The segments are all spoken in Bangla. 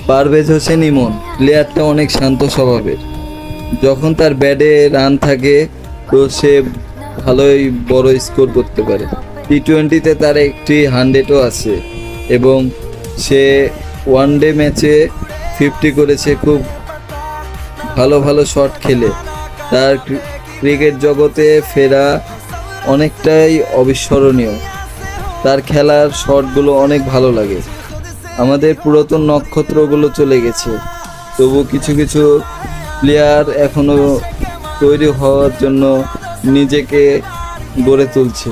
পারভেজ হোসেন ইমন প্লেয়ারটা অনেক শান্ত স্বভাবের। যখন তার ব্যাটে রান থাকে তো সে ভালোই বড় স্কোর করতে পারে। টি-20-তে তার একটি 100ও আছে এবং সে ওয়ানডে ম্যাচে 50 করেছে। খুব ভালো ভালো শট খেলে তার ক্রিকেট জগতে ফেরা অনেকটাই অবিস্মরণীয়। তার খেলার শটগুলো অনেক ভালো লাগে। আমাদের পুরাতন নক্ষত্রগুলো চলে গেছে, তবু কিছু কিছু প্লেয়ার এখনও তৈরি হওয়ার জন্য নিজেকে গড়ে তুলছে।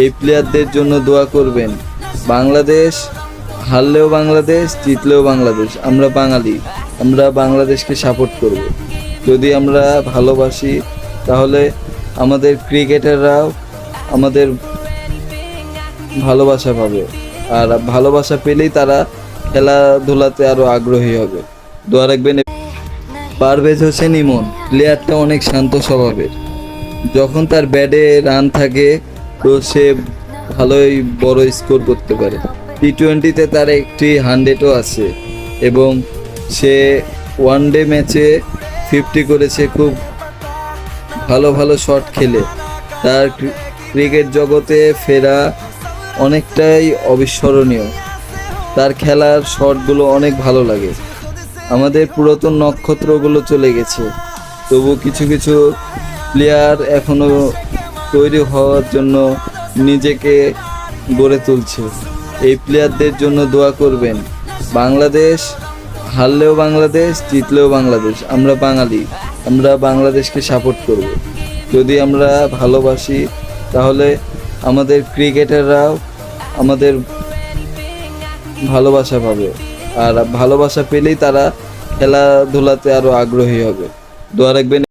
এই প্লেয়ারদের জন্য দোয়া করবেন। বাংলাদেশ হারলেও বাংলাদেশ, জিতলেও বাংলাদেশ। আমরা বাঙালি, আমরা বাংলাদেশকে সাপোর্ট করব। যদি আমরা ভালোবাসি তাহলে আমাদের ক্রিকেটাররাও আমাদের ভালোবাসা পাবে, আর ভালোবাসা পেলেই তারা খেলাধুলাতে আরও আগ্রহী হবে। দোয়া রাখবেন। পারভেজ হোসেন ইমন প্লেয়ারটা অনেক শান্ত স্বভাবের। যখন তার ব্যাটে রান থাকে তো সে ভালোই বড় স্কোর করতে পারে। টি-20-তে তার একটি 100ও আছে এবং সে ওয়ানডে ম্যাচে 50 করেছে। খুব ভালো ভালো শট খেলে তার ক্রিকেট জগতে ফেরা অনেকটাই অবিস্মরণীয়। তার খেলার শটগুলো অনেক ভালো লাগে। আমাদের পুরাতন নক্ষত্রগুলো চলে গেছে, তবু কিছু কিছু প্লেয়ার এখনও তৈরি হওয়ার জন্য নিজেকে গড়ে তুলছে। এই প্লেয়ারদের জন্য দোয়া করবেন। বাংলাদেশ হারলেও বাংলাদেশ, জিতলেও বাংলাদেশ। আমরা বাঙালি, আমরা বাংলাদেশকে সাপোর্ট করব। যদি আমরা ভালোবাসি তাহলে আমাদের ক্রিকেটাররাও আমাদের ভালোবাসা পাবে, আর ভালোবাসা পেলেই তারা খেলাধুলাতে আরও আগ্রহী হবে। দোয়া রাখবেন।